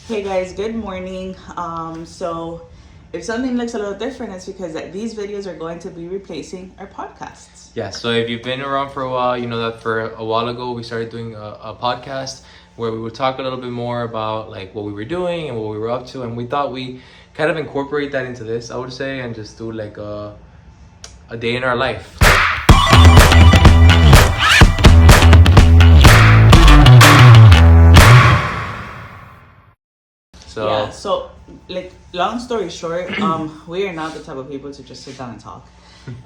Hey guys, good morning. So if something looks a little different, it's because these videos are going to be replacing our podcasts. Yeah, so if you've been around for a while, you know that for a while ago we started doing a podcast where we would talk a little bit more about like what we were doing and what we were up to, and we thought we kind of incorporate that into this, I would say, and just do like a day in our life. So like long story short, we are not the type of people to just sit down and talk.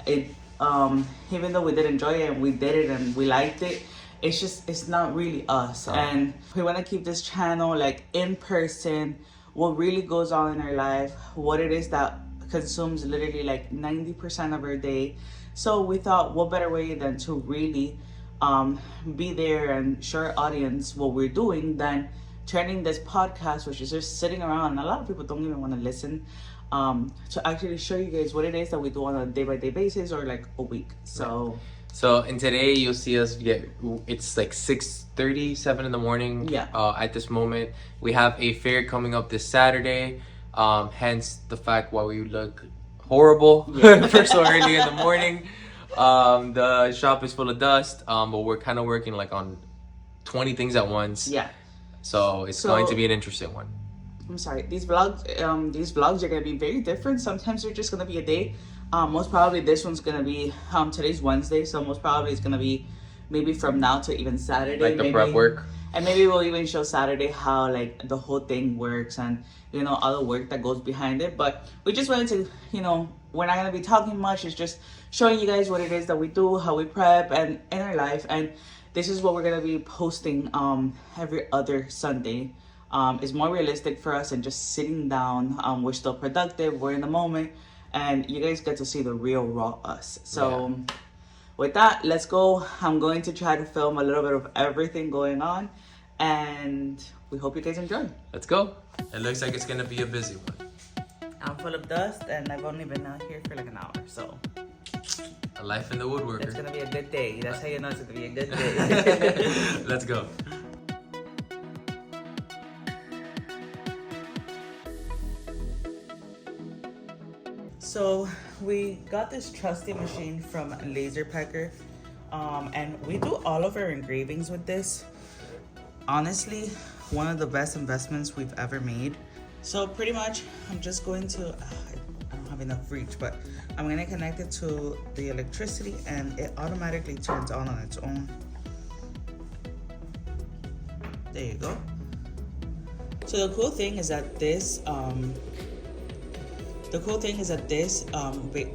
Even though we did enjoy it and we did it and we liked it, it's not really us. And we want to keep this channel like in person, what really goes on in our life, what it is that consumes literally like 90% of our day. So we thought, what better way than to really be there and show our audience what we're doing than turning this podcast, which is just sitting around, and a lot of people don't even want to listen, to actually show you guys what it is that we do on a day-by-day basis or like a week. So and today you'll see us it's like 6:37 in the morning. At this moment we have a fair coming up this Saturday, hence the fact why we look horrible for so early in the morning. The shop is full of dust, but we're kind of working like on 20 things at once. So it's going to be an interesting one. I'm sorry, these vlogs are gonna be very different. Sometimes they're just gonna be a day. Most probably this one's gonna be today's Wednesday, so most probably it's gonna be maybe from now to even Saturday, like the prep work. And maybe we'll even show Saturday how like the whole thing works and all the work that goes behind it. But we just wanted to, we're not gonna be talking much. It's just showing you guys what it is that we do, how we prep, and in our life. And this is what we're gonna be posting every other Sunday. It's more realistic for us and just sitting down. We're still productive, we're in the moment, and you guys get to see the real raw us. So with that, let's go. I'm going to try to film a little bit of everything going on, and we hope you guys enjoy. Let's go. It looks like it's gonna be a busy one. I'm full of dust and I've only been out here for like an hour, so a life in the woodworker. It's gonna be a good day. That's how you know it's gonna be a good day. Let's go. So we got this trusty machine from Laser Packer, and we do all of our engravings with this. Honestly, one of the best investments we've ever made. So pretty much, I'm just going to, I don't have enough reach, but I'm gonna connect it to the electricity and it automatically turns on its own. There you go. So the cool thing is that this,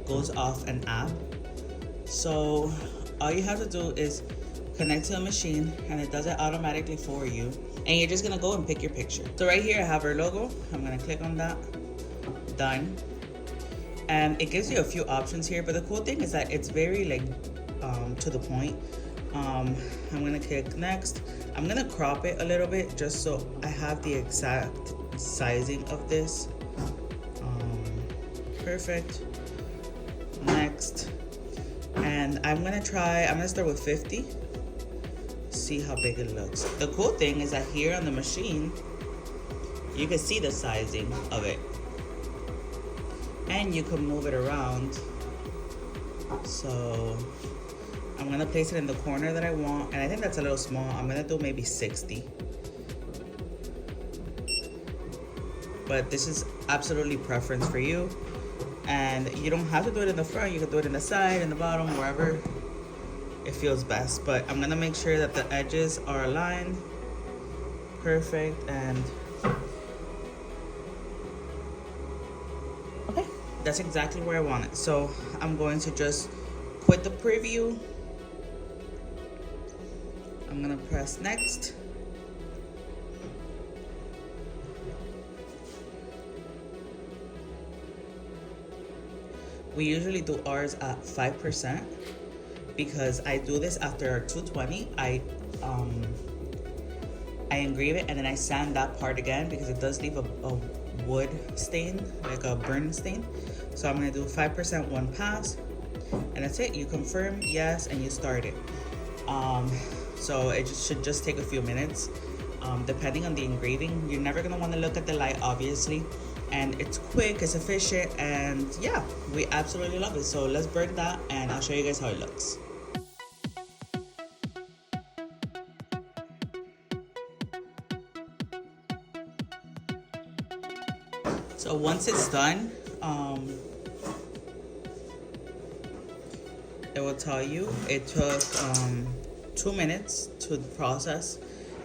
goes off an app. So all you have to do is connect to the machine and it does it automatically for you. And you're just gonna go and pick your picture. So right here I have our logo. I'm gonna click on that. Done. And it gives you a few options here, but the cool thing is that it's very like to the point. I'm gonna click next. I'm gonna crop it a little bit just so I have the exact sizing of this. Perfect. Next. And I'm gonna start with 50. See how big it looks. The cool thing is that here on the machine, you can see the sizing of it. And you can move it around. So I'm gonna place it in the corner that I want, and I think that's a little small. I'm gonna do maybe 60. But this is absolutely preference for you. And you don't have to do it in the front, you can do it in the side, in the bottom, wherever it feels best. But I'm gonna make sure that the edges are aligned. Perfect, and okay, that's exactly where I want it. So I'm going to just quit the preview. I'm gonna press next. We usually do ours at 5% because I do this after our 220. I engrave it and then I sand that part again because it does leave a wood stain, like a burn stain. So I'm gonna do 5% one pass, and that's it. You confirm yes and you start it. So it should just take a few minutes. depending on the engraving. You're never gonna want to look at the light, obviously, and it's quick, it's efficient, and yeah, we absolutely love it. So let's burn that and I'll show you guys how it looks. So once it's done, it will tell you it took 2 minutes to process.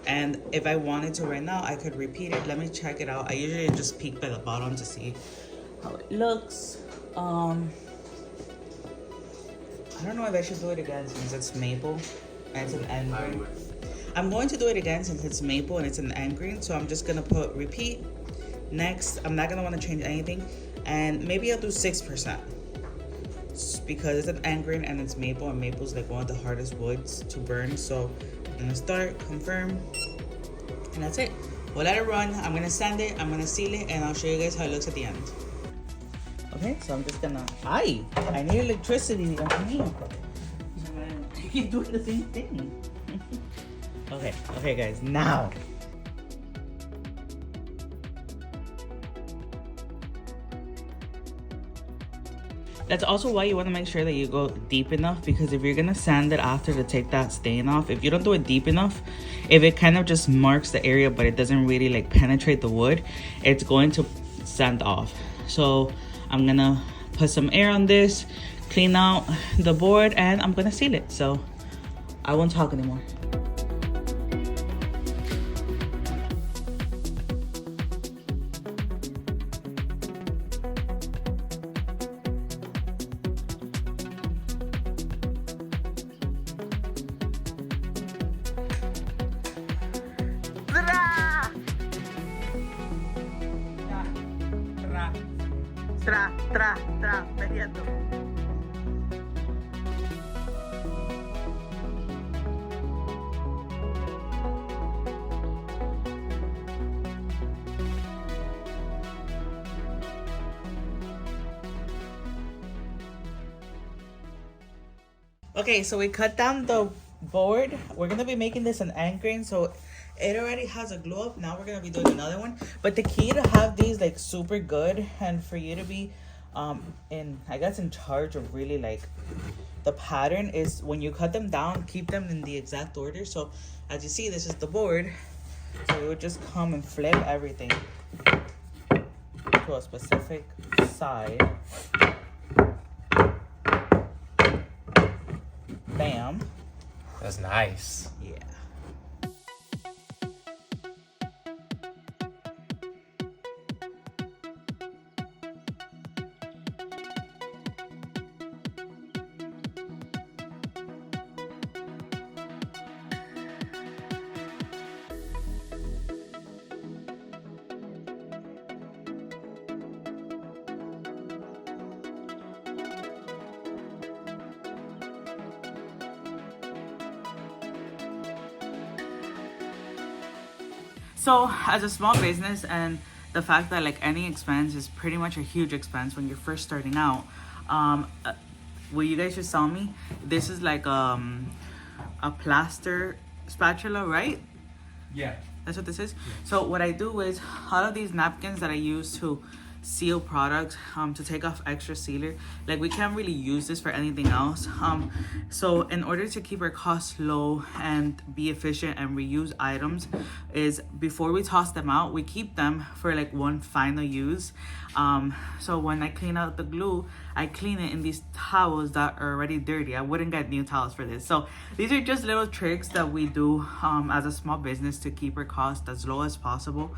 And if I wanted to right now, I could repeat it. Let me check it out. I usually just peek by the bottom to see how it looks. I don't know if I should do it again since it's maple and it's an end green. I'm going to do it again since it's maple and it's an end green. So I'm just gonna put repeat. Next, I'm not gonna want to change anything, and maybe I'll do 6% because it's an end grain and it's maple, and maple is like one of the hardest woods to burn. So I'm gonna start, confirm, and that's it. We'll let it run. I'm gonna sand it, I'm gonna seal it, and I'll show you guys how it looks at the end. Okay, so I'm just gonna. I need electricity. I keep doing the same thing. Okay, guys, now. That's also why you want to make sure that you go deep enough, because if you're gonna sand it after to take that stain off, if you don't do it deep enough, if it kind of just marks the area but it doesn't really like penetrate the wood, it's going to sand off. So I'm gonna put some air on this, clean out the board, and I'm gonna seal it. So I won't talk anymore. Peleando. Okay, so we cut down the board. We're gonna be making this an end grain, so it already has a glue up. Now we're gonna be doing another one. But the key to have these like super good and for you to be in charge of really like the pattern is when you cut them down, keep them in the exact order. So as you see, this is the board. So we would just come and flip everything to a specific side. Bam. That's nice. Yeah. So as a small business, and the fact that like any expense is pretty much a huge expense when you're first starting out, what you guys just saw me, this is like a plaster spatula, right? Yeah. That's what this is. Yeah. So what I do is all of these napkins that I use to seal products, to take off extra sealer, like we can't really use this for anything else. So in order to keep our costs low and be efficient and reuse items, is before we toss them out, we keep them for like one final use. So when I clean out the glue, I clean it in these towels that are already dirty. I wouldn't get new towels for this. So these are just little tricks that we do as a small business to keep our costs as low as possible.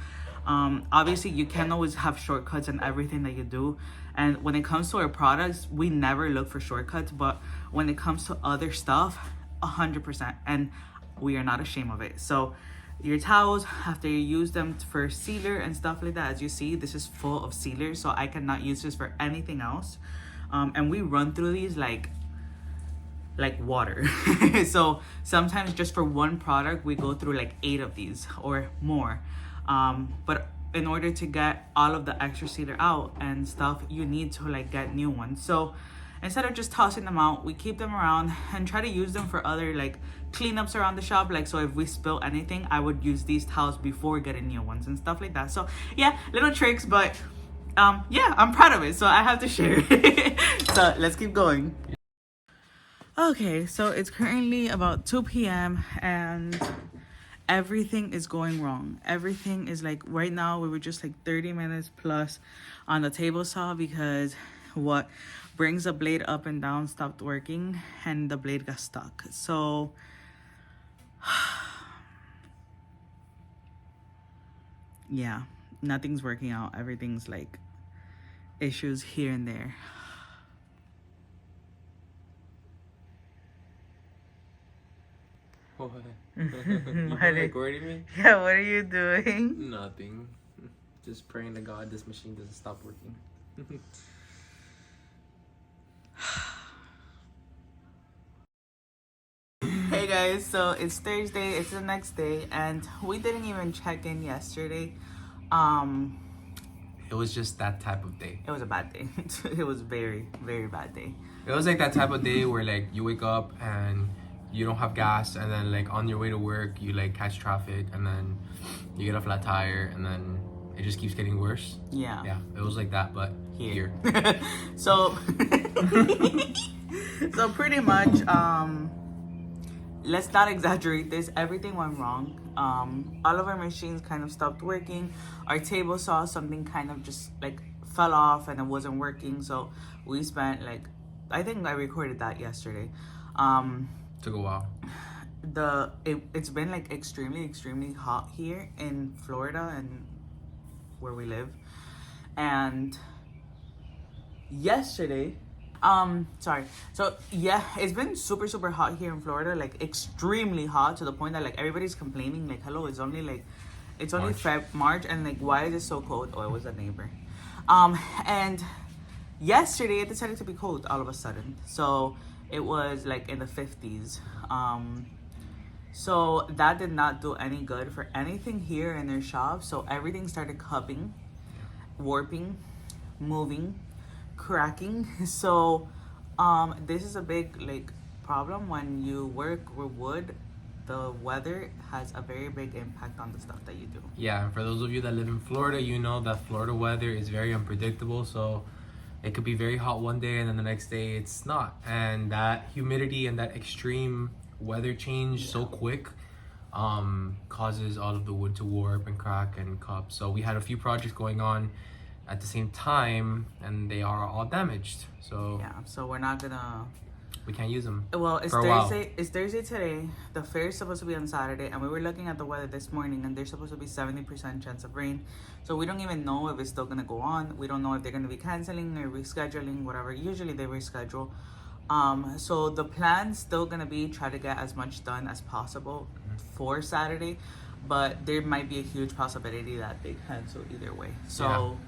Obviously you can't always have shortcuts in everything that you do, and when it comes to our products, we never look for shortcuts, but when it comes to other stuff, 100%, and we are not ashamed of it. So your towels, after you use them for sealer and stuff like that, as you see, this is full of sealer, so I cannot use this for anything else. And we run through these like water. So sometimes just for one product we go through like 8 of these or more. But in order to get all of the extra sealer out and stuff, you need to like get new ones. So instead of just tossing them out, we keep them around and try to use them for other like cleanups around the shop. Like, so if we spill anything, I would use these towels before getting new ones and stuff like that. So yeah, little tricks, but yeah, I'm proud of it, so I have to share it. So let's keep going. Okay, so it's currently about 2 p.m. and everything is going wrong. Everything is like, right now we were just like 30 minutes plus on the table saw because what brings the blade up and down stopped working and the blade got stuck. So yeah, nothing's working out. Everything's like issues here and there. What? You recording me? Yeah, what are you doing? Nothing. Just praying to God this machine doesn't stop working. Hey guys, so it's Thursday, it's the next day, and we didn't even check in yesterday. It was just that type of day. It was a bad day. It was very, very bad day. It was like that type of day where like you wake up and you don't have gas, and then like on your way to work you like catch traffic, and then you get a flat tire, and then it just keeps getting worse. Yeah. Yeah, it was like that, but here. So so pretty much, let's not exaggerate this. Everything went wrong. All of our machines kind of stopped working. Our table saw something kind of just like fell off and it wasn't working. So we spent like, I think I recorded that yesterday. Took a while. It's been like extremely hot here in Florida and where we live. And yesterday, so yeah, it's been super hot here in Florida, like extremely hot to the point that like everybody's complaining, like, hello, it's only March, and like, why is it so cold? Oh, it was a neighbor. And yesterday it decided to be cold all of a sudden, so it was like in the 50s. So that did not do any good for anything here in their shop. So everything started cupping, warping, moving, cracking. So this is a big like problem when you work with wood. The weather has a very big impact on the stuff that you do. Yeah, and for those of you that live in Florida, you know that Florida weather is very unpredictable. So it could be very hot one day and then the next day it's not. And that humidity and that extreme weather change so quick causes all of the wood to warp and crack and cup. So we had a few projects going on at the same time and they are all damaged. So yeah, so we're not gonna, we can't use them. Well, it's Thursday. It's Thursday today. The fair is supposed to be on Saturday, and we were looking at the weather this morning, and there's supposed to be 70% chance of rain. So we don't even know if it's still gonna go on. We don't know if they're gonna be canceling or rescheduling, whatever. Usually they reschedule. So the plan's still gonna be try to get as much done as possible for Saturday, but there might be a huge possibility that they cancel either way. So.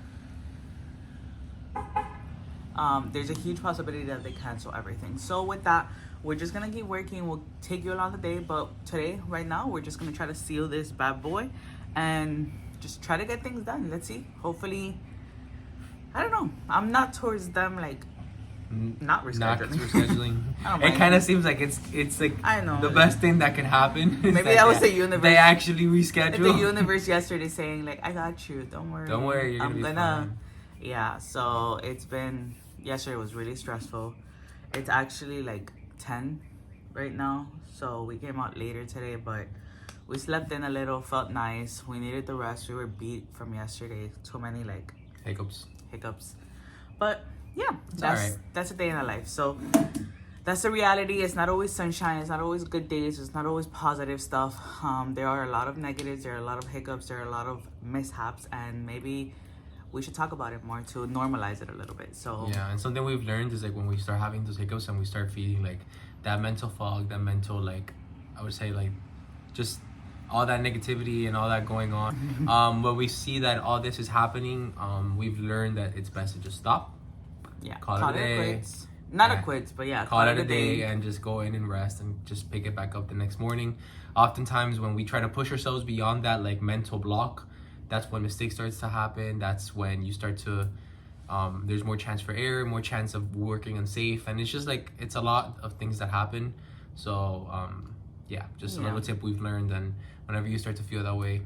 Yeah. There's a huge possibility that they cancel everything. So with that, we're just gonna keep working. We'll take you along the day, but today, right now, we're just gonna try to seal this bad boy and just try to get things done. Let's see. Hopefully, I don't know. I'm not towards them like not rescheduling. It kind of seems like it's like I know the best thing that can happen. Maybe that was the universe. They actually reschedule. The universe yesterday saying like, I got you. Don't worry. Don't worry. You're gonna be fine. Yeah. So it's been. Yesterday was really stressful. It's actually like 10 right now, so we came out later today, but we slept in a little, felt nice. We needed the rest. We were beat from yesterday. Too many like hiccups. But yeah, that's a day in our life. So that's the reality. It's not always sunshine. It's not always good days. It's not always positive stuff. There are a lot of negatives. There are a lot of hiccups. There are a lot of mishaps, and maybe we should talk about it more to normalize it a little bit. So yeah, and something we've learned is like when we start having those hiccups and we start feeling like that mental fog, that mental like, I would say like just all that negativity and all that going on. When we see that all this is happening, we've learned that it's best to just stop. Yeah, call it a day. Quits. Not a quits, but yeah, call it a day and just go in and rest and just pick it back up the next morning. Oftentimes when we try to push ourselves beyond that like mental block, that's when mistakes starts to happen. That's when you start to there's more chance for error, more chance of working unsafe, and it's just like it's a lot of things that happen. So yeah, just a little tip we've learned, and whenever you start to feel that way,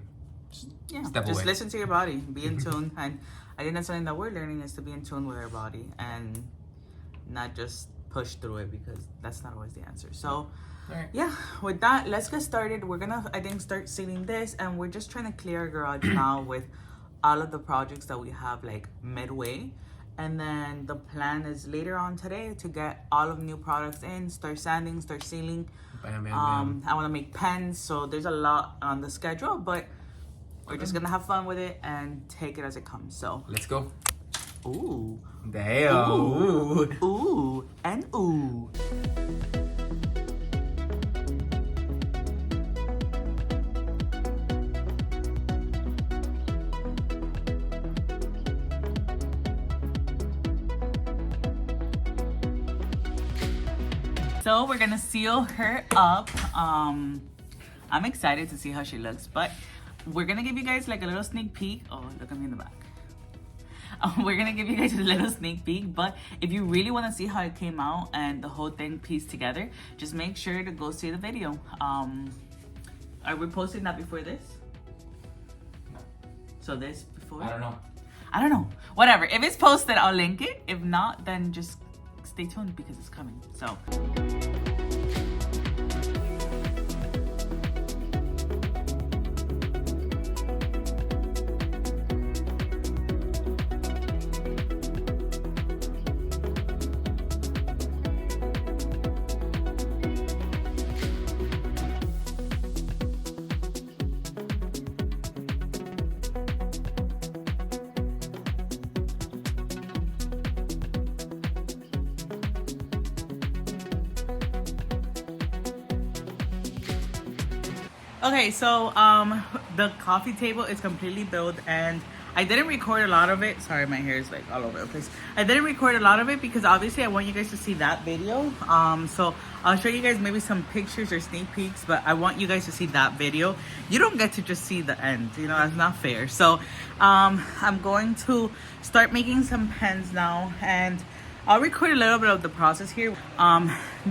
step away. Just listen to your body, be in tune. And I think that's something that we're learning, is to be in tune with our body and not just push through it, because that's not always the answer. So yeah, with that, let's get started. We're gonna, I think, start sealing this, and we're just trying to clear our garage now with all of the projects that we have like midway. And then the plan is later on today to get all of new products in, start sanding, start sealing. Bam, bam, bam. I want to make pens, so there's a lot on the schedule, but we're just gonna have fun with it and take it as it comes. So let's go. Ooh. Damn. Ooh. Ooh. And ooh. So we're gonna seal her up. I'm excited to see how she looks, but we're gonna give you guys like a little sneak peek. Oh, look at me in the back. We're gonna give you guys a little sneak peek, but if you really want to see how it came out and the whole thing pieced together, just make sure to go see the video. Are we posting that before this? No. So this before? I don't know. Whatever. If it's posted, I'll link it. If not, then just stay tuned because it's coming. So okay, so the coffee table is completely built, and I didn't record a lot of it. Sorry, my hair is like all over the place. I didn't record a lot of it because obviously I want you guys to see that video. So I'll show you guys maybe some pictures or sneak peeks, but I want you guys to see that video. You don't get to just see the end, you know, that's not fair. So I'm going to start making some pens now, and I'll record a little bit of the process here.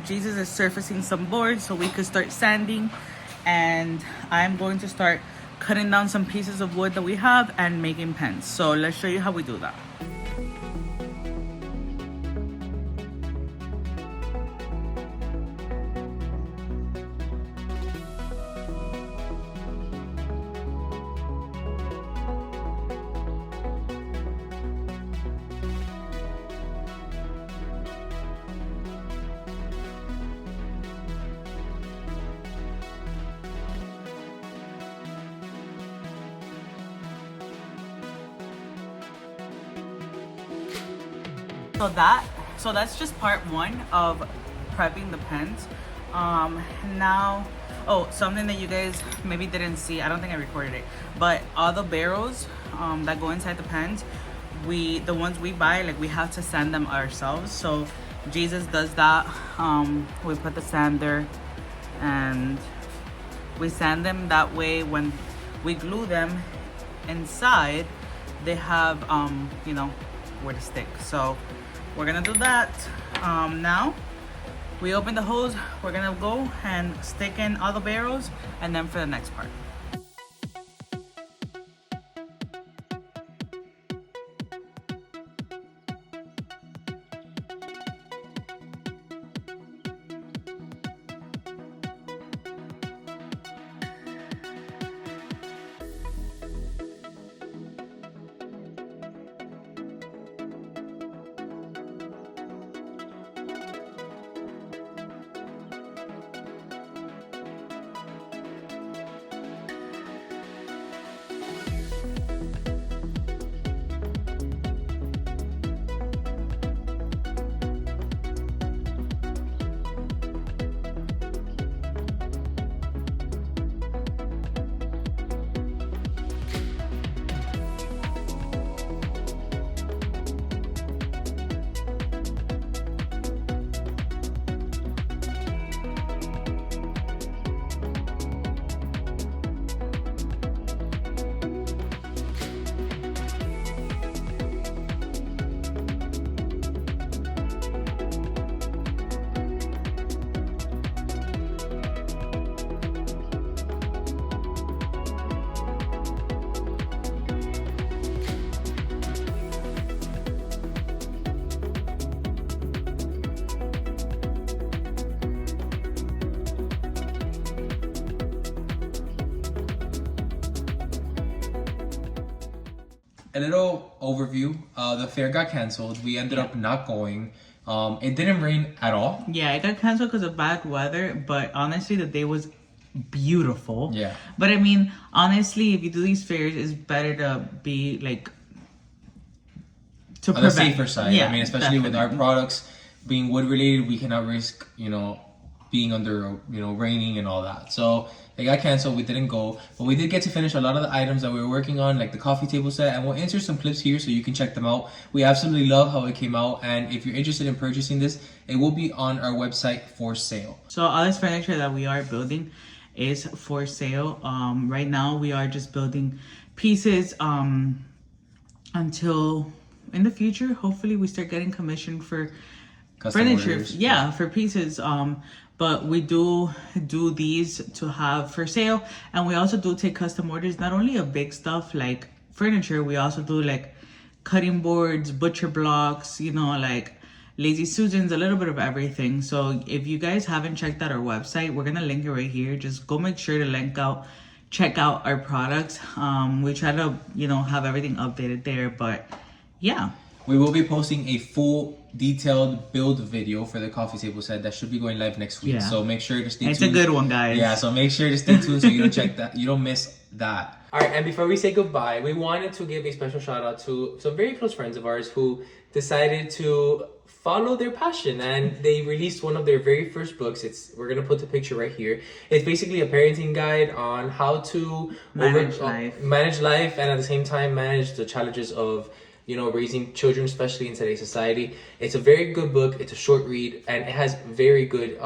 Jesus is surfacing some boards so we could start sanding, and I'm going to start cutting down some pieces of wood that we have and making pens. So let's show you how we do that. So that's just part one of prepping the pens. Now, something that you guys maybe didn't see, I don't think I recorded it, but all the barrels that go inside the pens, the ones we buy, like we have to sand them ourselves. So Jesus does that. We put the sander and we sand them. That way when we glue them inside, they have you know, where to stick. So we're gonna do that. Now we open the hose, we're gonna go and stick in all the barrels, and then for the next part. a little overview. The fair got canceled. We ended up not going. It didn't rain at all. Yeah, it got canceled because of bad weather, but honestly, the day was beautiful. Yeah. But I mean, honestly, if you do these fairs, it's better to be like on the safer side. Yeah, I mean, especially definitely. with our products being wood related, we cannot risk, being under, raining and all that. So they got canceled. We didn't go, but we did get to finish a lot of the items that we were working on, like the coffee table set, and we'll insert some clips here so you can check them out. We absolutely love how it came out, and if you're interested in purchasing this, it will be on our website for sale. So all this furniture that we are building is for sale. Right now we are just building pieces until in the future, hopefully we start getting commission for Custom furniture. orders. Yeah, for pieces. But we do these to have for sale, and we also do take custom orders, not only of big stuff like furniture, we also do like cutting boards, butcher blocks, like Lazy Susans, a little bit of everything. So if you guys haven't checked out our website, we're gonna link it right here. Just go make sure to check out our products. We try to have everything updated there, but yeah. We will be posting a full detailed build video for the coffee table set that should be going live next week. Yeah. So make sure to stay tuned. It's a good one, guys. Yeah, so make sure to stay tuned so you don't miss that. All right, and before we say goodbye, we wanted to give a special shout out to some very close friends of ours who decided to follow their passion, and they released one of their very first books. We're gonna put the picture right here. It's basically a parenting guide on how to manage life, and at the same time manage the challenges of raising children, especially in today's society. It's a very good book. It's a short read, and it has very good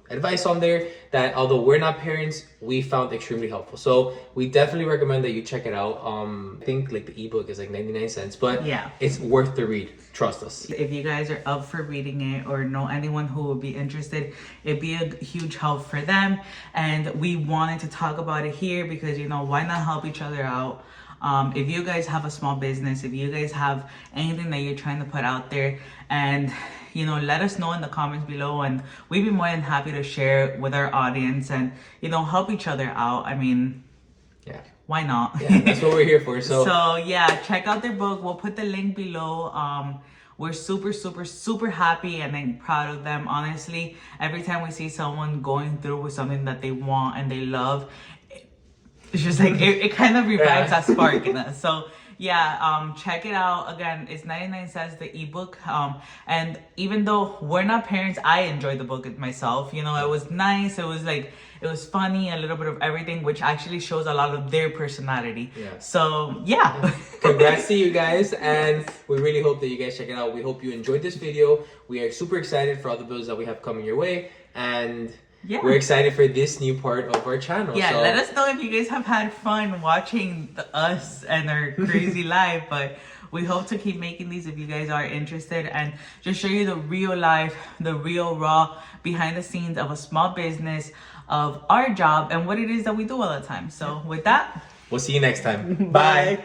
advice on there that, although we're not parents, we found extremely helpful. So we definitely recommend that you check it out. I think like the ebook is like 99 cents, but yeah, it's worth the read. Trust us. If you guys are up for reading it or know anyone who would be interested, it'd be a huge help for them. And we wanted to talk about it here because, why not help each other out? If you guys have a small business, if you guys have anything that you're trying to put out there, and let us know in the comments below, and we'd be more than happy to share with our audience and help each other out. I mean, yeah, why not? Yeah, that's what we're here for. So yeah, check out their book. We'll put the link below. We're super, super, super happy and then proud of them. Honestly, every time we see someone going through with something that they want and they love, it's just like it kind of revives that spark in us. So yeah, check it out. Again, it's 99 cents, the ebook. And even though we're not parents, I enjoyed the book myself. It was nice. It was funny, a little bit of everything, which actually shows a lot of their personality. Yeah. So yeah. Congrats to you guys, and we really hope that you guys check it out. We hope you enjoyed this video. We are super excited for all the builds that we have coming your way, and yeah, we're excited for this new part of our channel. Yeah, so let us know if you guys have had fun watching us and our crazy life. But we hope to keep making these if you guys are interested, and just show you the real life, the real raw behind the scenes of a small business, of our job, and what it is that we do all the time. So with that, we'll see you next time. Bye.